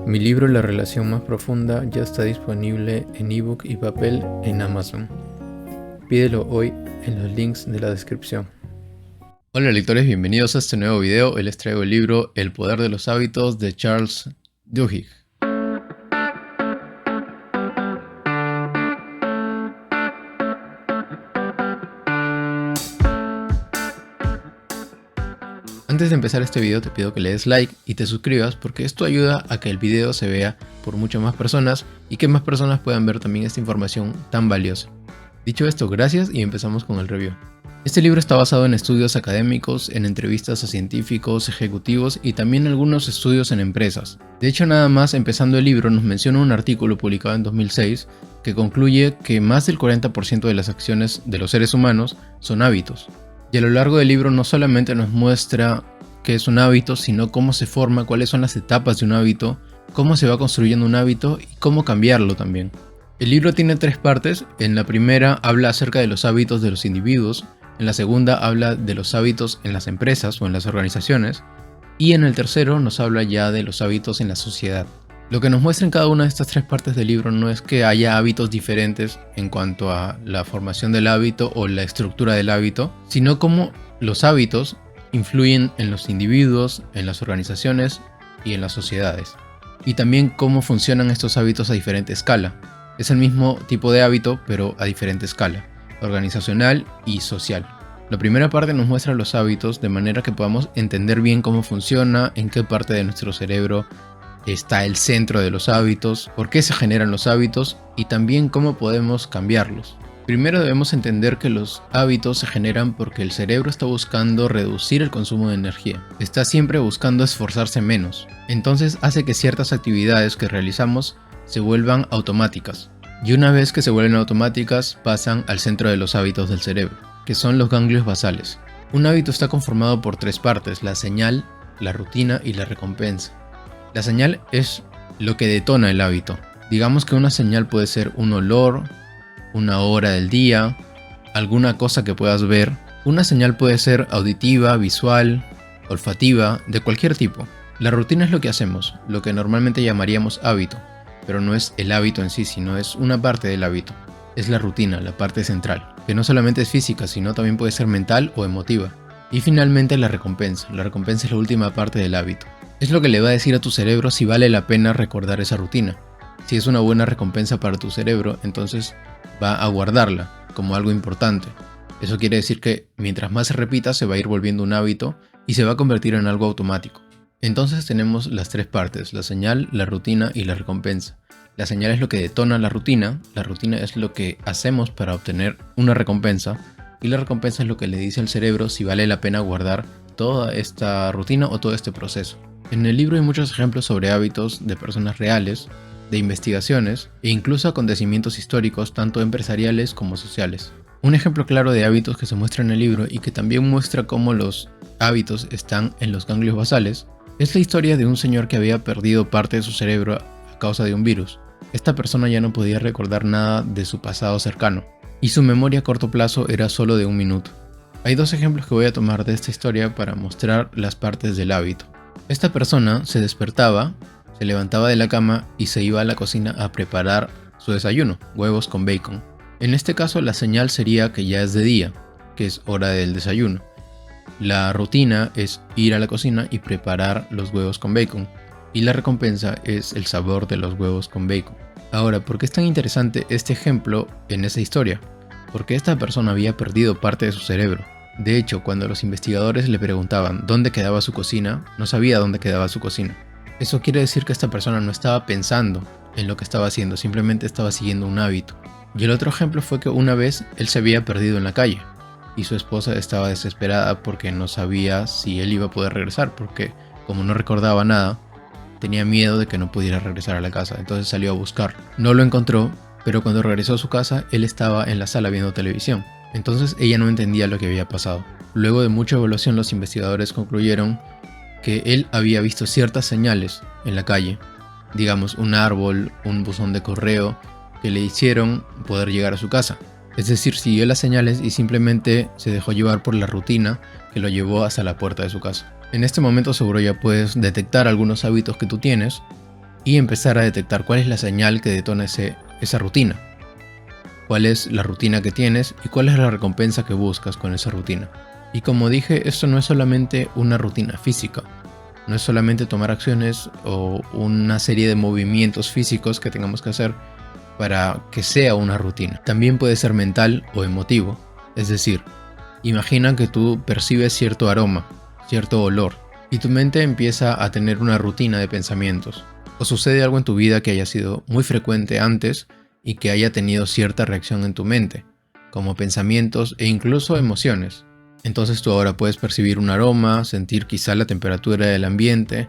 Mi libro La relación más profunda ya está disponible en ebook y papel en Amazon. Pídelo hoy en los links de la descripción. Hola lectores, bienvenidos a este nuevo video. Hoy les traigo el libro El poder de los hábitos de Charles Duhigg. Antes de empezar este video te pido que le des like y te suscribas porque esto ayuda a que el video se vea por muchas más personas y que más personas puedan ver también esta información tan valiosa. Dicho esto, gracias y empezamos con el review. Este libro está basado en estudios académicos, en entrevistas a científicos, ejecutivos y también algunos estudios en empresas. De hecho, nada más empezando el libro nos menciona un artículo publicado en 2006 que concluye que más del 40% de las acciones de los seres humanos son hábitos. Y a lo largo del libro no solamente nos muestra qué es un hábito, sino cómo se forma, cuáles son las etapas de un hábito, cómo se va construyendo un hábito y cómo cambiarlo también. El libro tiene 3 partes. En la primera habla acerca de los hábitos de los individuos, en la segunda habla de los hábitos en las empresas o en las organizaciones, y en el tercero nos habla ya de los hábitos en la sociedad. Lo que nos muestra en cada una de estas 3 partes del libro no es que haya hábitos diferentes en cuanto a la formación del hábito o la estructura del hábito, sino cómo los hábitos influyen en los individuos, en las organizaciones y en las sociedades. Y también cómo funcionan estos hábitos a diferente escala. Es el mismo tipo de hábito, pero a diferente escala, organizacional y social. La primera parte nos muestra los hábitos de manera que podamos entender bien cómo funciona, en qué parte de nuestro cerebro está el centro de los hábitos, por qué se generan los hábitos y también cómo podemos cambiarlos. Primero debemos entender que los hábitos se generan porque el cerebro está buscando reducir el consumo de energía. Está siempre buscando esforzarse menos. Entonces hace que ciertas actividades que realizamos se vuelvan automáticas. Y una vez que se vuelven automáticas, pasan al centro de los hábitos del cerebro, que son los ganglios basales. Un hábito está conformado por 3 partes: la señal, la rutina y la recompensa. La señal es lo que detona el hábito. Digamos que una señal puede ser un olor, una hora del día, alguna cosa que puedas ver. Una señal puede ser auditiva, visual, olfativa, de cualquier tipo. La rutina es lo que hacemos, lo que normalmente llamaríamos hábito, pero no es el hábito en sí, sino es una parte del hábito. Es la rutina, la parte central, que no solamente es física, sino también puede ser mental o emotiva. Y finalmente la recompensa. La recompensa es la última parte del hábito. Es lo que le va a decir a tu cerebro si vale la pena recordar esa rutina. Si es una buena recompensa para tu cerebro, entonces va a guardarla como algo importante. Eso quiere decir que mientras más se repita, se va a ir volviendo un hábito y se va a convertir en algo automático. Entonces tenemos las 3 partes: la señal, la rutina y la recompensa. La señal es lo que detona la rutina es lo que hacemos para obtener una recompensa, y la recompensa es lo que le dice al cerebro si vale la pena guardar toda esta rutina o todo este proceso. En el libro hay muchos ejemplos sobre hábitos de personas reales, de investigaciones e incluso acontecimientos históricos tanto empresariales como sociales. Un ejemplo claro de hábitos que se muestra en el libro y que también muestra cómo los hábitos están en los ganglios basales es la historia de un señor que había perdido parte de su cerebro a causa de un virus. Esta persona ya no podía recordar nada de su pasado cercano y su memoria a corto plazo era solo de 1 minuto. Hay 2 ejemplos que voy a tomar de esta historia para mostrar las partes del hábito. Esta persona se despertaba, se levantaba de la cama y se iba a la cocina a preparar su desayuno, huevos con bacon. En este caso la señal sería que ya es de día, que es hora del desayuno. La rutina es ir a la cocina y preparar los huevos con bacon. Y la recompensa es el sabor de los huevos con bacon. Ahora, ¿por qué es tan interesante este ejemplo en esa historia? Porque esta persona había perdido parte de su cerebro. De hecho, cuando los investigadores le preguntaban dónde quedaba su cocina, no sabía dónde quedaba su cocina. Eso quiere decir que esta persona no estaba pensando en lo que estaba haciendo, simplemente estaba siguiendo un hábito. Y el otro ejemplo fue que una vez él se había perdido en la calle y su esposa estaba desesperada porque no sabía si él iba a poder regresar, porque como no recordaba nada, tenía miedo de que no pudiera regresar a la casa, entonces salió a buscar. No lo encontró, pero cuando regresó a su casa, él estaba en la sala viendo televisión. Entonces ella no entendía lo que había pasado. Luego de mucha evaluación, los investigadores concluyeron que él había visto ciertas señales en la calle, digamos un árbol, un buzón de correo, que le hicieron poder llegar a su casa. Es decir, siguió las señales y simplemente se dejó llevar por la rutina que lo llevó hasta la puerta de su casa. En este momento seguro ya puedes detectar algunos hábitos que tú tienes y empezar a detectar cuál es la señal que detona esa rutina. Cuál es la rutina que tienes y cuál es la recompensa que buscas con esa rutina. Y como dije, esto no es solamente una rutina física. No es solamente tomar acciones o una serie de movimientos físicos que tengamos que hacer para que sea una rutina. También puede ser mental o emotivo. Es decir, imagina que tú percibes cierto aroma, cierto olor, y tu mente empieza a tener una rutina de pensamientos. O sucede algo en tu vida que haya sido muy frecuente antes y que haya tenido cierta reacción en tu mente, como pensamientos e incluso emociones. Entonces tú ahora puedes percibir un aroma, sentir quizá la temperatura del ambiente,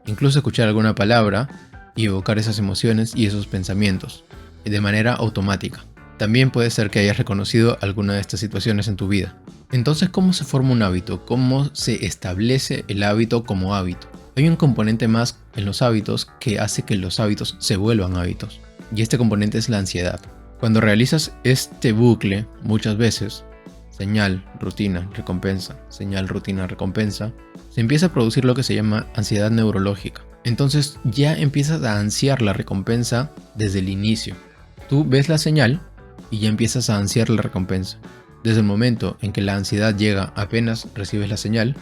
incluso escuchar alguna palabra y evocar esas emociones y esos pensamientos de manera automática. También puede ser que hayas reconocido alguna de estas situaciones en tu vida. Entonces, ¿cómo se forma un hábito? ¿Cómo se establece el hábito como hábito? Hay un componente más en los hábitos que hace que los hábitos se vuelvan hábitos. Y este componente es la ansiedad. Cuando realizas este bucle muchas veces, señal, rutina, recompensa, señal, rutina, recompensa, se empieza a producir lo que se llama ansiedad neurológica. Entonces ya empiezas a ansiar la recompensa desde el inicio. Tú ves la señal y ya empiezas a ansiar la recompensa. Desde el momento en que la ansiedad llega apenas recibes la señal,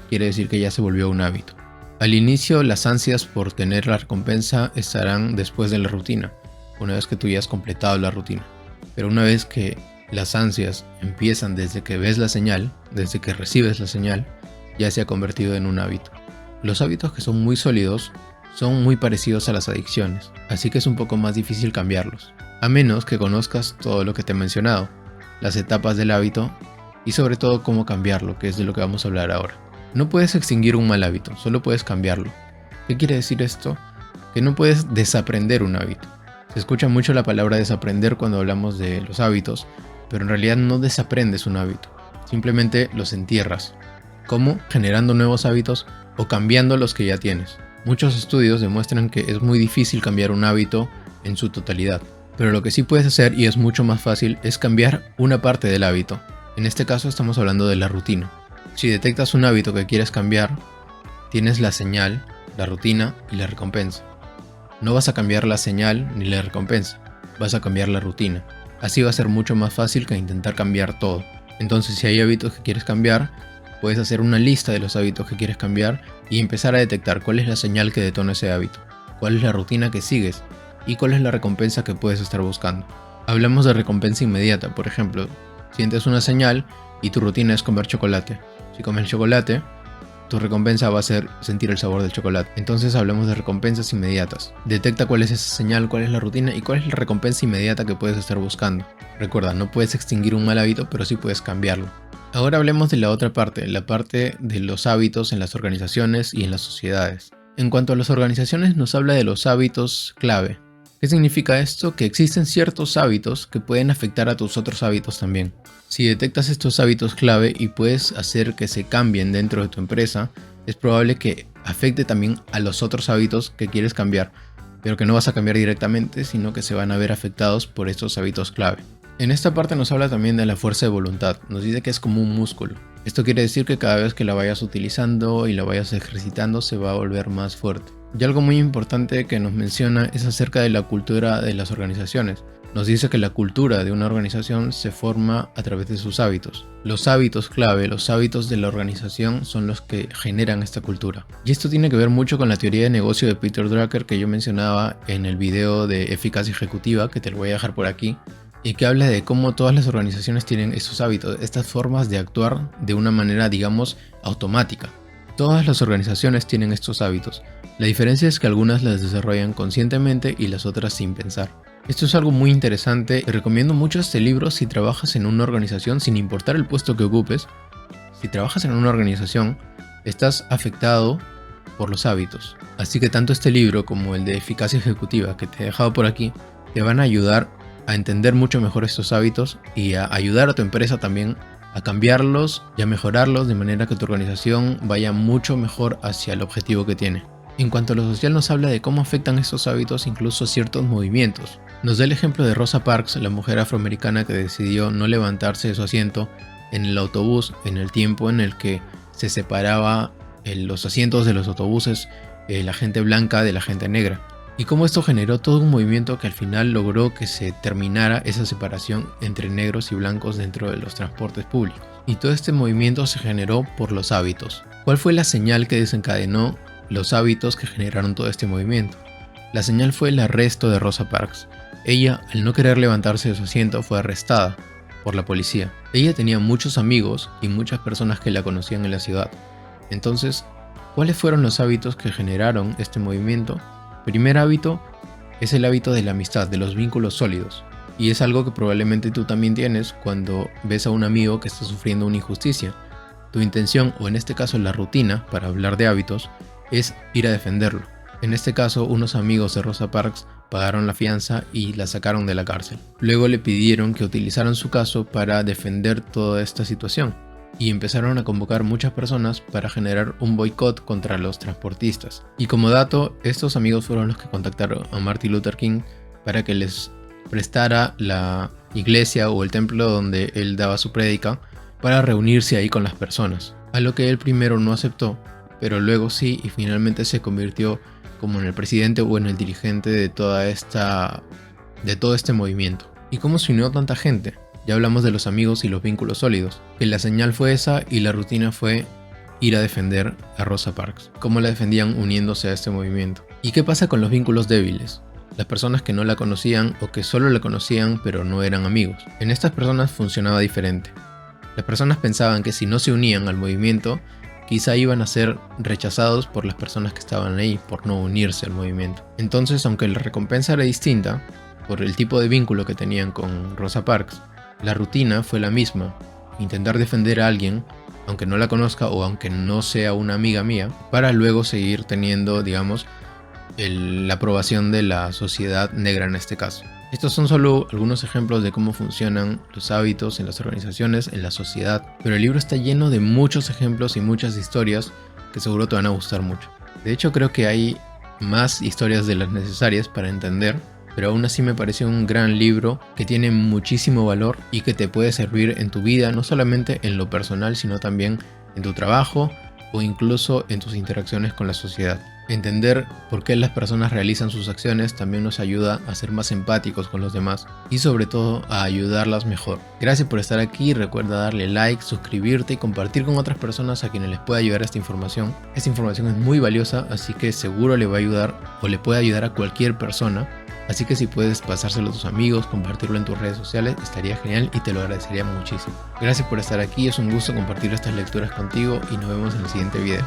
quiere decir que ya se volvió un hábito. Al inicio, las ansias por tener la recompensa estarán después de la rutina, una vez que tú ya has completado la rutina. Pero una vez que las ansias empiezan desde que ves la señal, desde que recibes la señal, ya se ha convertido en un hábito. Los hábitos que son muy sólidos son muy parecidos a las adicciones, así que es un poco más difícil cambiarlos, a menos que conozcas todo lo que te he mencionado, las etapas del hábito y sobre todo cómo cambiarlo, que es de lo que vamos a hablar ahora. No puedes extinguir un mal hábito, solo puedes cambiarlo. ¿Qué quiere decir esto? Que no puedes desaprender un hábito. Se escucha mucho la palabra desaprender cuando hablamos de los hábitos, pero en realidad no desaprendes un hábito, simplemente los entierras. ¿Cómo? Generando nuevos hábitos o cambiando los que ya tienes. Muchos estudios demuestran que es muy difícil cambiar un hábito en su totalidad, pero lo que sí puedes hacer, y es mucho más fácil, es cambiar una parte del hábito. En este caso estamos hablando de la rutina. Si detectas un hábito que quieres cambiar, tienes la señal, la rutina y la recompensa. No vas a cambiar la señal ni la recompensa, vas a cambiar la rutina. Así va a ser mucho más fácil que intentar cambiar todo. Entonces, si hay hábitos que quieres cambiar, puedes hacer una lista de los hábitos que quieres cambiar y empezar a detectar cuál es la señal que detona ese hábito, cuál es la rutina que sigues y cuál es la recompensa que puedes estar buscando. Hablamos de recompensa inmediata, por ejemplo, sientes una señal y tu rutina es comer chocolate. Si comes chocolate, tu recompensa va a ser sentir el sabor del chocolate. Entonces hablamos de recompensas inmediatas. Detecta cuál es esa señal, cuál es la rutina y cuál es la recompensa inmediata que puedes estar buscando. Recuerda, no puedes extinguir un mal hábito, pero sí puedes cambiarlo. Ahora hablemos de la otra parte, la parte de los hábitos en las organizaciones y en las sociedades. En cuanto a las organizaciones, nos habla de los hábitos clave. ¿Qué significa esto? Que existen ciertos hábitos que pueden afectar a tus otros hábitos también. Si detectas estos hábitos clave y puedes hacer que se cambien dentro de tu empresa, es probable que afecte también a los otros hábitos que quieres cambiar, pero que no vas a cambiar directamente, sino que se van a ver afectados por estos hábitos clave. En esta parte nos habla también de la fuerza de voluntad, nos dice que es como un músculo. Esto quiere decir que cada vez que la vayas utilizando y la vayas ejercitando se va a volver más fuerte. Y algo muy importante que nos menciona es acerca de la cultura de las organizaciones. Nos dice que la cultura de una organización se forma a través de sus hábitos. Los hábitos clave, los hábitos de la organización son los que generan esta cultura. Y esto tiene que ver mucho con la teoría de negocio de Peter Drucker que yo mencionaba en el video de eficacia ejecutiva, que te lo voy a dejar por aquí, y que habla de cómo todas las organizaciones tienen estos hábitos, estas formas de actuar de una manera, digamos, automática. Todas las organizaciones tienen estos hábitos. La diferencia es que algunas las desarrollan conscientemente y las otras sin pensar. Esto es algo muy interesante. Te recomiendo mucho este libro si trabajas en una organización, sin importar el puesto que ocupes. Si trabajas en una organización, estás afectado por los hábitos. Así que tanto este libro como el de eficacia ejecutiva que te he dejado por aquí, te van a ayudar a entender mucho mejor estos hábitos y a ayudar a tu empresa también a cambiarlos y a mejorarlos de manera que tu organización vaya mucho mejor hacia el objetivo que tiene. En cuanto a lo social, nos habla de cómo afectan estos hábitos incluso ciertos movimientos. Nos da el ejemplo de Rosa Parks, la mujer afroamericana que decidió no levantarse de su asiento en el autobús en el tiempo en el que se separaba los asientos de los autobuses, la gente blanca de la gente negra. y cómo esto generó todo un movimiento que al final logró que se terminara esa separación entre negros y blancos dentro de los transportes públicos. Y todo este movimiento se generó por los hábitos. ¿Cuál fue la señal que desencadenó los hábitos que generaron todo este movimiento? La señal fue el arresto de Rosa Parks. Ella, al no querer levantarse de su asiento, fue arrestada por la policía. Ella tenía muchos amigos y muchas personas que la conocían en la ciudad. Entonces, ¿cuáles fueron los hábitos que generaron este movimiento? Primer hábito es el hábito de la amistad, de los vínculos sólidos. Y es algo que probablemente tú también tienes cuando ves a un amigo que está sufriendo una injusticia. Tu intención, o en este caso la rutina, para hablar de hábitos, es ir a defenderlo. En este caso, unos amigos de Rosa Parks pagaron la fianza y la sacaron de la cárcel. Luego le pidieron que utilizaran su caso para defender toda esta situación. Y empezaron a convocar muchas personas para generar un boicot contra los transportistas. Y como dato, estos amigos fueron los que contactaron a Martin Luther King para que les prestara la iglesia o el templo donde él daba su prédica para reunirse ahí con las personas. A lo que él primero no aceptó, pero luego sí, y finalmente se convirtió como en el presidente o en el dirigente de todo este movimiento. ¿Y cómo se unió tanta gente? Ya hablamos de los amigos y los vínculos sólidos, que la señal fue esa y la rutina fue ir a defender a Rosa Parks. ¿Cómo la defendían? Uniéndose a este movimiento. ¿Y qué pasa con los vínculos débiles? Las personas que no la conocían o que solo la conocían pero no eran amigos. En estas personas funcionaba diferente. Las personas pensaban que si no se unían al movimiento, quizá iban a ser rechazados por las personas que estaban ahí por no unirse al movimiento. Entonces, aunque la recompensa era distinta por el tipo de vínculo que tenían con Rosa Parks, la rutina fue la misma: intentar defender a alguien, aunque no la conozca o aunque no sea una amiga mía, para luego seguir teniendo, digamos, la aprobación de la sociedad negra en este caso. Estos son solo algunos ejemplos de cómo funcionan los hábitos en las organizaciones, en la sociedad, pero el libro está lleno de muchos ejemplos y muchas historias que seguro te van a gustar mucho. De hecho, creo que hay más historias de las necesarias para entender, pero aún así me parece un gran libro que tiene muchísimo valor y que te puede servir en tu vida, no solamente en lo personal, sino también en tu trabajo o incluso en tus interacciones con la sociedad. Entender por qué las personas realizan sus acciones también nos ayuda a ser más empáticos con los demás y sobre todo a ayudarlas mejor. Gracias por estar aquí, recuerda darle like, suscribirte y compartir con otras personas a quienes les pueda ayudar esta información. Esta información es muy valiosa, así que seguro le va a ayudar o le puede ayudar a cualquier persona. Así que si puedes pasárselo a tus amigos, compartirlo en tus redes sociales, estaría genial y te lo agradecería muchísimo. Gracias por estar aquí, es un gusto compartir estas lecturas contigo y nos vemos en el siguiente video.